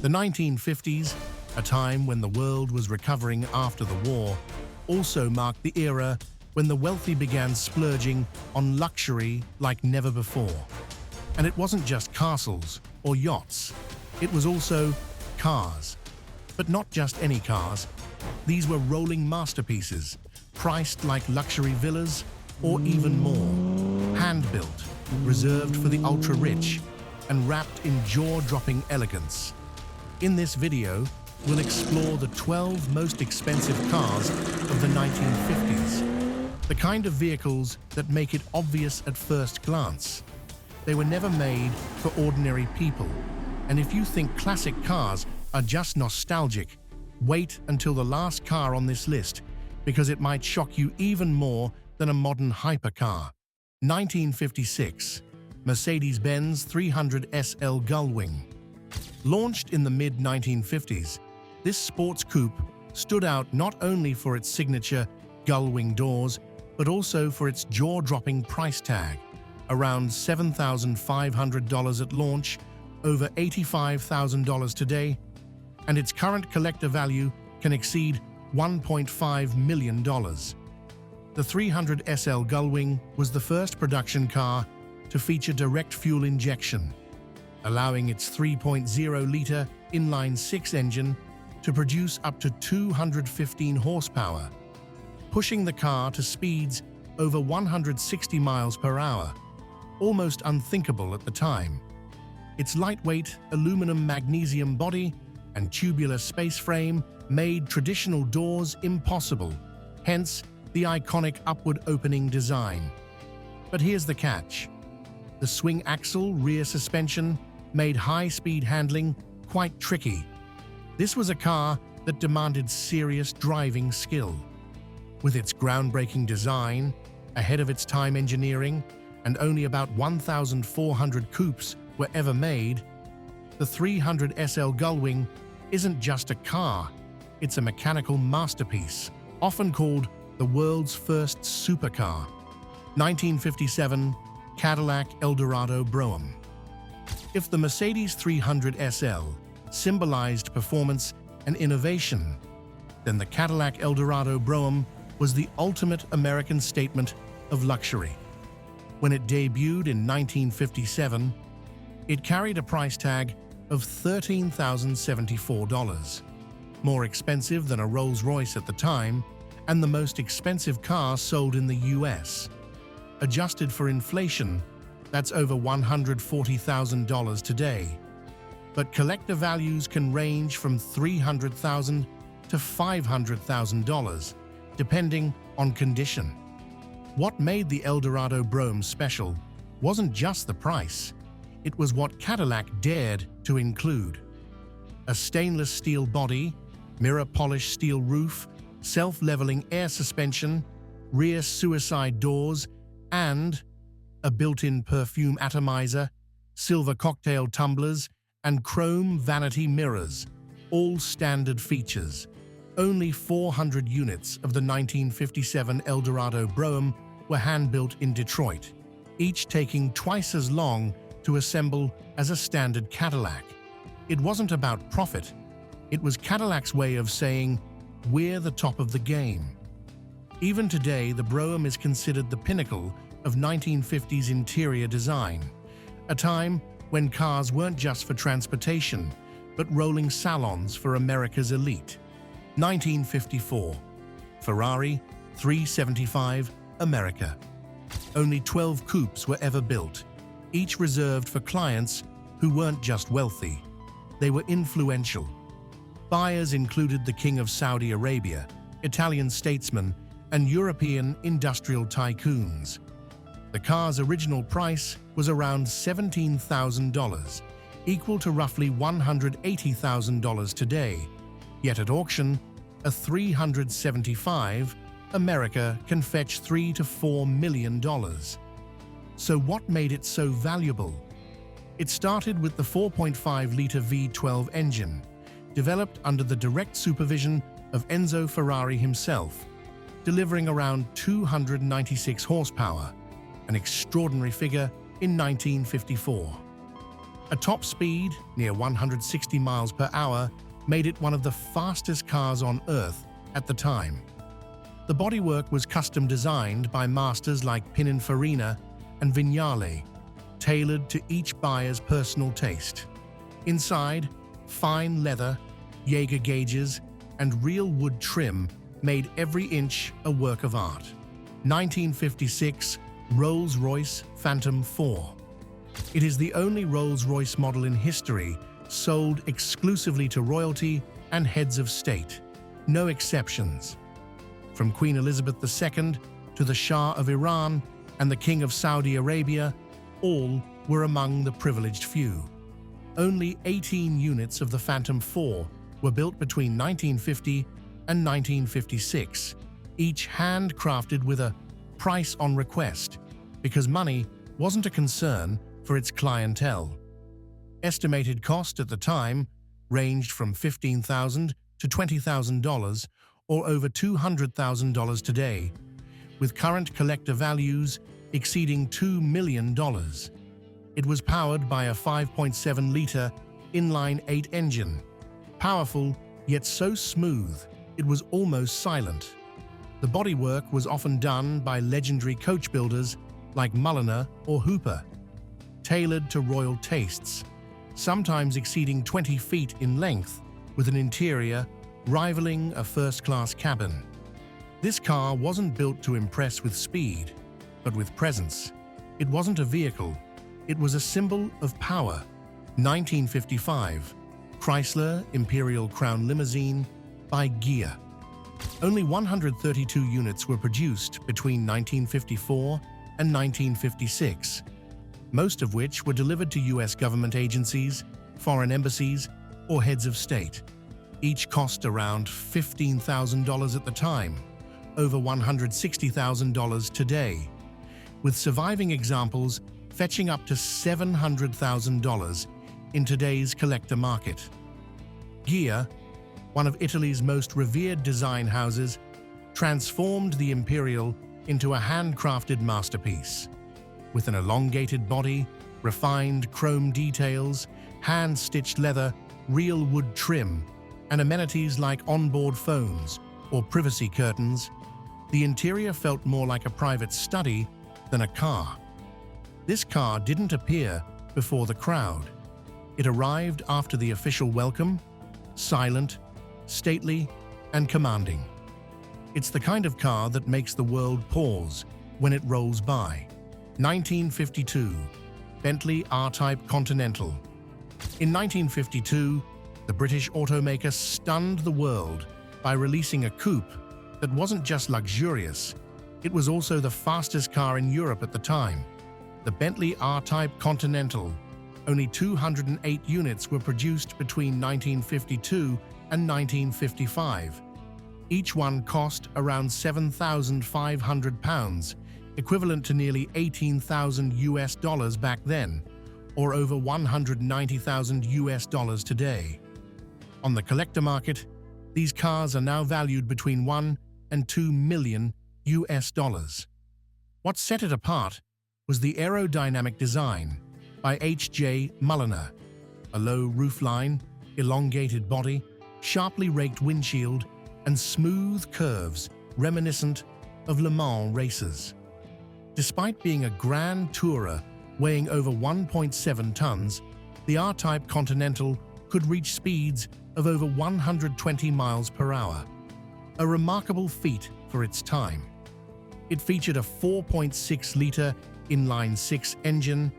The 1950s, a time when the world was recovering after the war, also marked the era when the wealthy began splurging on luxury like never before. And it wasn't just castles or yachts, it was also cars. But not just any cars. These were rolling masterpieces, priced like luxury villas or even more. Hand-built, reserved for the ultra-rich, and wrapped in jaw-dropping elegance. In this video, we'll explore the 12 most expensive cars of the 1950s. The kind of vehicles that make it obvious at first glance. They were never made for ordinary people. And if you think classic cars are just nostalgic, wait until the last car on this list, because it might shock you even more than a modern hypercar. 1956, Mercedes-Benz 300 SL Gullwing. Launched in the mid-1950s, this sports coupe stood out not only for its signature gullwing doors, but also for its jaw-dropping price tag, around $7,500 at launch, over $85,000 today, and its current collector value can exceed $1.5 million. The 300 SL Gullwing was the first production car to feature direct fuel injection, allowing its 3.0-liter inline-six engine to produce up to 215 horsepower, pushing the car to speeds over 160 miles per hour, almost unthinkable at the time. Its lightweight aluminum-magnesium body and tubular space frame made traditional doors impossible, hence the iconic upward-opening design. But here's the catch. The swing axle rear suspension made high-speed handling quite tricky. This was a car that demanded serious driving skill. With its groundbreaking design, ahead of its time engineering, and only about 1,400 coupes were ever made, the 300 SL Gullwing isn't just a car, it's a mechanical masterpiece, often called the world's first supercar. 1957, Cadillac Eldorado Brom. If the Mercedes 300 SL symbolized performance and innovation, then the Cadillac Eldorado Brom was the ultimate American statement of luxury. When it debuted in 1957, it carried a price tag of $13,074, more expensive than a Rolls-Royce at the time, and the most expensive car sold in the US. Adjusted for inflation, that's over $140,000 today. But collector values can range from $300,000 to $500,000, depending on condition. What made the Eldorado Brom special wasn't just the price, it was what Cadillac dared to include. A stainless steel body, mirror-polished steel roof, self-leveling air suspension, rear suicide doors, and a built-in perfume atomizer, silver cocktail tumblers, and chrome vanity mirrors, all standard features. Only 400 units of the 1957 Eldorado Brom were hand-built in Detroit, each taking twice as long to assemble as a standard Cadillac. It wasn't about profit, it was Cadillac's way of saying, "We're the top of the game." Even today, the Brom is considered the pinnacle of 1950s interior design, a time when cars weren't just for transportation, but rolling salons for America's elite. 1954, Ferrari 375 America. Only 12 coupes were ever built, each reserved for clients who weren't just wealthy, they were influential. Buyers included the King of Saudi Arabia, Italian statesmen, and European industrial tycoons. The car's original price was around $17,000, equal to roughly $180,000 today. Yet at auction, a 375 America can fetch $3 to $4 million. So what made it so valuable? It started with the 4.5-liter V12 engine, developed under the direct supervision of Enzo Ferrari himself, delivering around 296 horsepower, an extraordinary figure in 1954. A top speed, near 160 miles per hour, made it one of the fastest cars on Earth at the time. The bodywork was custom designed by masters like Pininfarina and Vignale, tailored to each buyer's personal taste. Inside, fine leather, Jaeger gauges, and real wood trim made every inch a work of art. 1956 Rolls-Royce Phantom 4. It is the only Rolls-Royce model in history sold exclusively to royalty and heads of state. No exceptions. From Queen Elizabeth II to the Shah of Iran and the King of Saudi Arabia, all were among the privileged few. Only 18 units of the Phantom 4 were built between 1950 and 1956, each handcrafted with a price on request, because money wasn't a concern for its clientele. Estimated cost at the time ranged from $15,000 to $20,000, or over $200,000 today, with current collector values exceeding $2 million. It was powered by a 5.7-liter inline-8 engine, powerful yet so smooth it was almost silent. The bodywork was often done by legendary coach builders like Mulliner or Hooper, tailored to royal tastes, sometimes exceeding 20 feet in length, with an interior rivaling a first-class cabin. This car wasn't built to impress with speed, but with presence. It wasn't a vehicle, it was a symbol of power. 1955 Chrysler Imperial Crown Limousine by Deah. Only 132 units were produced between 1954 and 1956, most of which were delivered to U.S. government agencies, foreign embassies, or heads of state. Each cost around $15,000 at the time, over $160,000 today, with surviving examples fetching up to $700,000 in today's collector market. Deah, one of Italy's most revered design houses, transformed the Imperial into a handcrafted masterpiece. With an elongated body, refined chrome details, hand-stitched leather, real wood trim, and amenities like onboard phones or privacy curtains, the interior felt more like a private study than a car. This car didn't appear before the crowd. It arrived after the official welcome, silent, stately, and commanding. It's the kind of car that makes the world pause when it rolls by. 1952 Bentley RType Continental. In 1952, the British automaker stunned the world by releasing a coupe that wasn't just luxurious, it was also the fastest car in Europe at the time. The Bentley RType Continental. Only 208 units were produced between 1952 and 1955. Each one cost around £7,500, equivalent to nearly 18,000 US dollars back then, or over 190,000 US dollars today. On the collector market, these cars are now valued between 1 and 2 million US dollars. What set it apart was the aerodynamic design by H.J. Mulliner, a low roofline, elongated body, sharply raked windshield, and smooth curves reminiscent of Le Mans races. Despite being a grand tourer weighing over 1.7 tons, the R-Type Continental could reach speeds of over 120 miles per hour, a remarkable feat for its time. It featured a 4.6-liter inline-6 engine,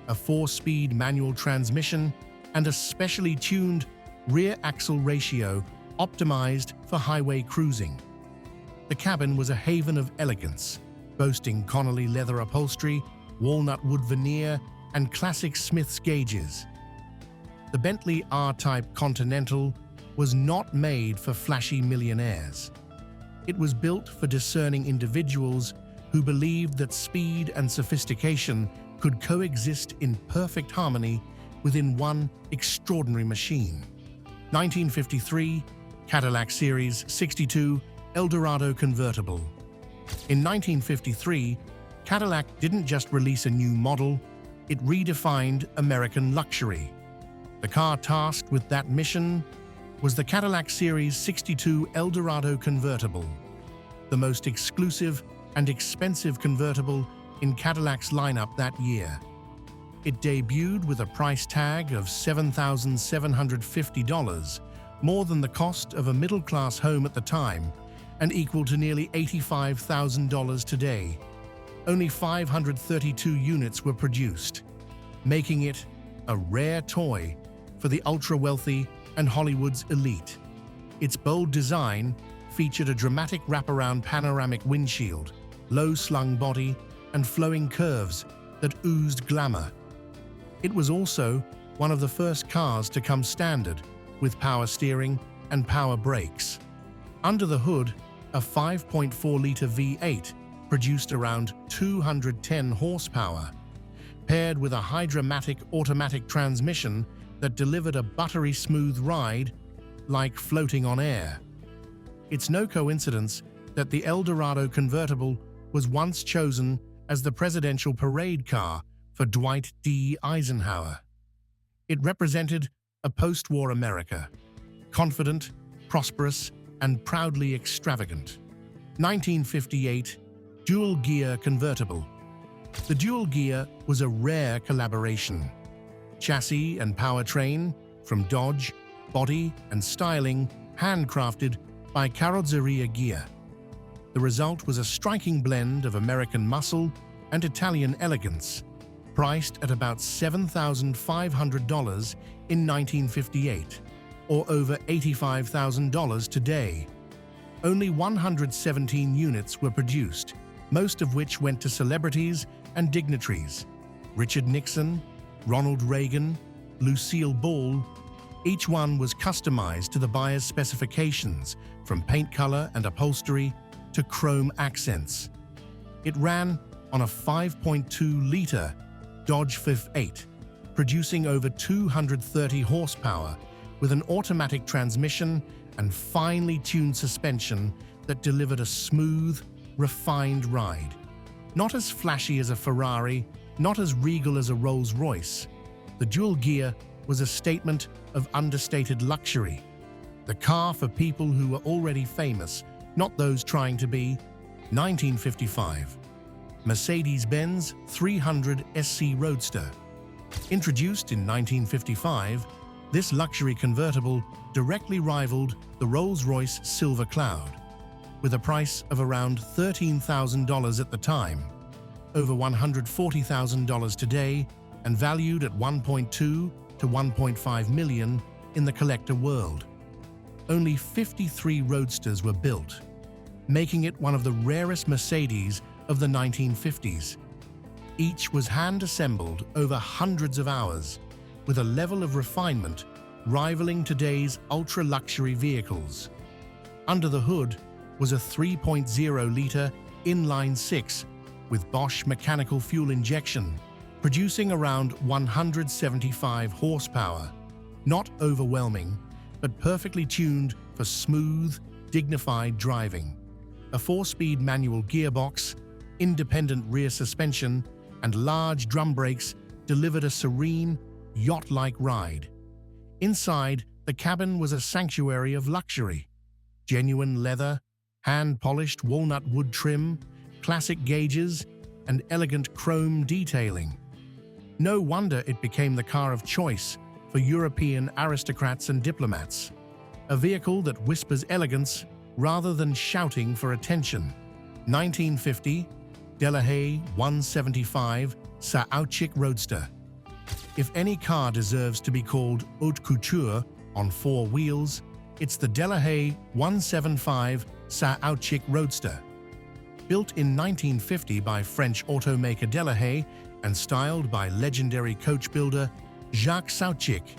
a 4-speed manual transmission, and a specially tuned rear axle ratio optimized for highway cruising. The cabin was a haven of elegance, boasting Connolly leather upholstery, walnut wood veneer, and classic Smith's gauges. The Bentley R-Type Continental was not made for flashy millionaires. It was built for discerning individuals who believed that speed and sophistication could coexist in perfect harmony within one extraordinary machine. 1953 Cadillac Series 62 Eldorado convertible. In 1953, Cadillac didn't just release a new model, It redefined American luxury. The car tasked with that mission was the Cadillac Series 62 Eldorado convertible, the most exclusive and expensive convertible in Cadillac's lineup that year. It debuted with a price tag of $7,750, more than the cost of a middle-class home at the time, and equal to nearly $85,000 today. Only 532 units were produced, making it a rare toy for the ultra-wealthy and Hollywood's elite. Its bold design featured a dramatic wraparound panoramic windshield, low-slung body, and flowing curves that oozed glamour. It was also one of the first cars to come standard with power steering and power brakes. Under the hood, a 5.4-liter V8 produced around 210 horsepower, paired with a hydromatic automatic transmission that delivered a buttery smooth ride like floating on air. It's no coincidence that the Eldorado convertible was once chosen as the presidential parade car for Dwight D. Eisenhower. It represented a post-war America, confident, prosperous, and proudly extravagant. 1958 Dual Gear Convertible. The dual gear was a rare collaboration. Chassis and powertrain from Dodge, body and styling handcrafted by Carrozzeria Ghia. The result was a striking blend of American muscle and Italian elegance, priced at about $7,500 in 1958, or over $85,000 today. Only 117 units were produced, most of which went to celebrities and dignitaries. Richard Nixon, Ronald Reagan, Lucille Ball. Each one was customized to the buyer's specifications, from paint color and upholstery to chrome accents. It ran on a 5.2-liter Dodge F8, producing over 230 horsepower with an automatic transmission and finely tuned suspension that delivered a smooth, refined ride. Not as flashy as a Ferrari, not as regal as a Rolls-Royce, the dual gear was a statement of understated luxury. The car for people who were already famous, not those trying to be. 1955. Mercedes-Benz 300 SC Roadster. Introduced in 1955, this luxury convertible directly rivaled the Rolls-Royce Silver Cloud, with a price of around $13,000 at the time, over $140,000 today, and valued at $1.2 to $1.5 million in the collector world. Only 53 Roadsters were built, making it one of the rarest Mercedes of the 1950s. Each was hand-assembled over hundreds of hours, with a level of refinement rivaling today's ultra-luxury vehicles. Under the hood was a 3.0-liter inline-six with Bosch mechanical fuel injection, producing around 175 horsepower. Not overwhelming, but perfectly tuned for smooth, dignified driving. A 4-speed manual gearbox, independent rear suspension, and large drum brakes delivered a serene, yacht-like ride. Inside, the cabin was a sanctuary of luxury. Genuine leather, hand-polished walnut wood trim, classic gauges, and elegant chrome detailing. No wonder it became the car of choice for European aristocrats and diplomats. A vehicle that whispers elegance rather than shouting for attention. 1950, Delahaye 175 Saic Roadster. If any car deserves to be called haute couture on 4 wheels, it's the Delahaye 175 Saic Roadster. Built in 1950 by French automaker Delahaye and styled by legendary coach builder Jacques Saic,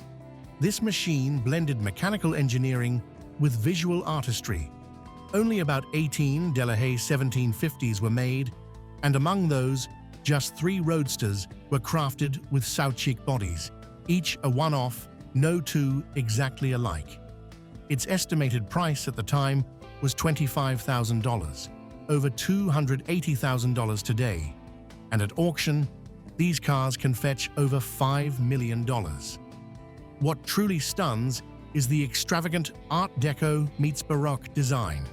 this machine blended mechanical engineering with visual artistry. Only about 18 Delahaye 1750s were made, and among those, just 3 Roadsters were crafted with Saic bodies, each a one-off, no two exactly alike. Its estimated price at the time was $25,000, over $280,000 today, and at auction, These cars can fetch over $5 million. What truly stuns is the extravagant Art Deco meets Baroque design.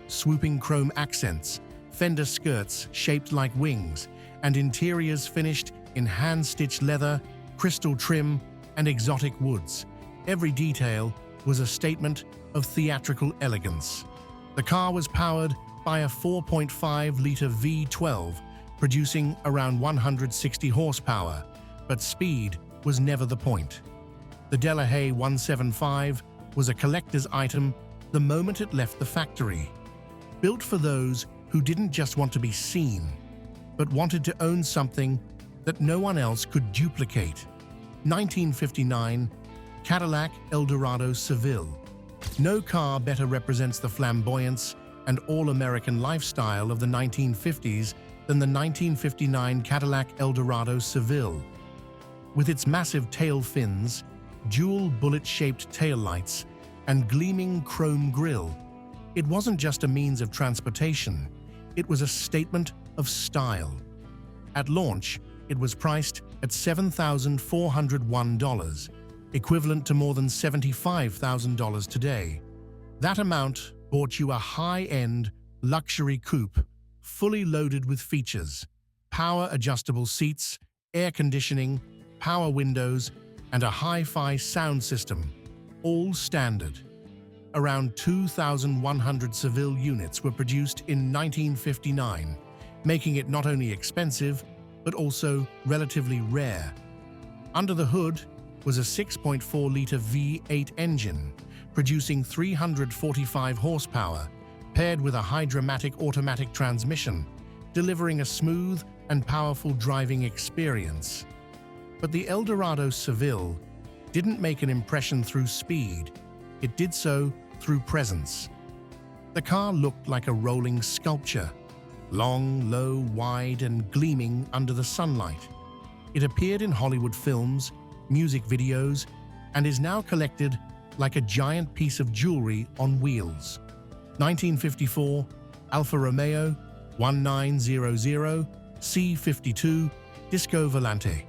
Swooping chrome accents, fender skirts shaped like wings, and interiors finished in hand-stitched leather, crystal trim, and exotic woods. Every detail was a statement of theatrical elegance. The car was powered by a 4.5-liter V12, producing around 160 horsepower, but speed was never the point. The Deah 175 was a collector's item the moment it left the factory. Built for those who didn't just want to be seen, but wanted to own something that no one else could duplicate. 1959 Cadillac Eldorado Sevil. No car better represents the flamboyance and all-American lifestyle of the 1950s than the 1959 Cadillac Eldorado Sevil. With its massive tail fins, dual bullet-shaped taillights, and gleaming chrome grille, it wasn't just a means of transportation, it was a statement of style. At launch, it was priced at $7,401, equivalent to more than $75,000 today. That amount bought you a high-end, luxury coupe, fully loaded with features: power-adjustable seats, air conditioning, power windows, and a hi-fi sound system, all standard. Around 2,100 Sevil units were produced in 1959, making it not only expensive, but also relatively rare. Under the hood was a 6.4-liter V8 engine, producing 345 horsepower, paired with a hydromatic automatic transmission, delivering a smooth and powerful driving experience. But the Eldorado Sevil didn't make an impression through speed, it did so through presence. The car looked like a rolling sculpture, long, low, wide, and gleaming under the sunlight. It appeared in Hollywood films, music videos, and is now collected like a giant piece of jewelry on wheels. 1954 Alfa Romeo 1900 C52 Disco Volante.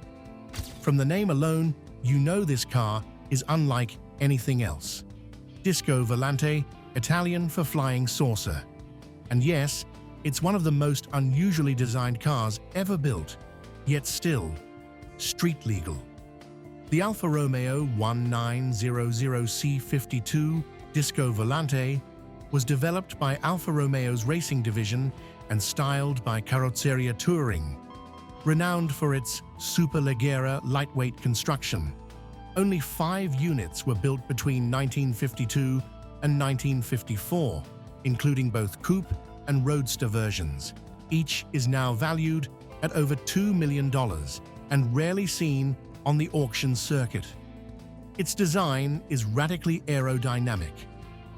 From the name alone, you know this car is unlike anything else. Disco Volante, Italian for flying saucer. And yes, it's one of the most unusually designed cars ever built, yet still street legal. The Alfa Romeo 1900 C52 Disco Volante was developed by Alfa Romeo's racing division and styled by Carrozzeria Touring, renowned for its superleggera lightweight construction. Only 5 units were built between 1952 and 1954, including both coupe and roadster versions. Each is now valued at over $2 million and rarely seen on the auction circuit. Its design is radically aerodynamic: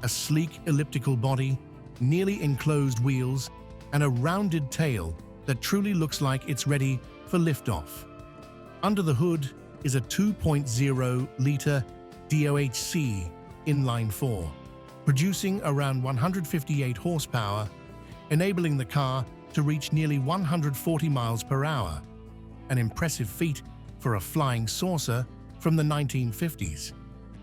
a sleek elliptical body, nearly enclosed wheels, and a rounded tail that truly looks like it's ready for liftoff. Under the hood is a 2.0-liter DOHC inline-4, producing around 158 horsepower, enabling the car to reach nearly 140 miles per hour, an impressive feat for a flying saucer from the 1950s.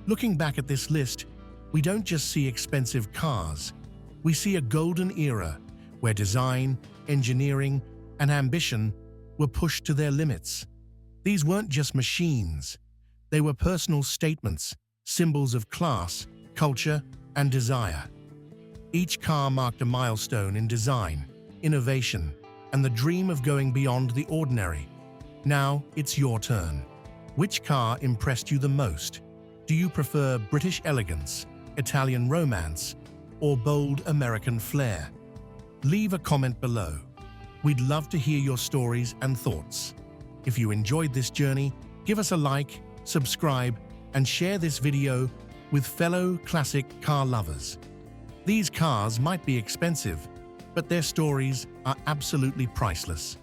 Looking back at this list, we don't just see expensive cars, we see a golden era where design, engineering, and ambition were pushed to their limits. These weren't just machines, they were personal statements, symbols of class, culture, and desire. Each car marked a milestone in design, innovation, and the dream of going beyond the ordinary. Now it's your turn. Which car impressed you the most? Do you prefer British elegance, Italian romance, or bold American flair? Leave a comment below. We'd love to hear your stories and thoughts. If you enjoyed this journey, give us a like, subscribe, and share this video with fellow classic car lovers. These cars might be expensive, but their stories are absolutely priceless.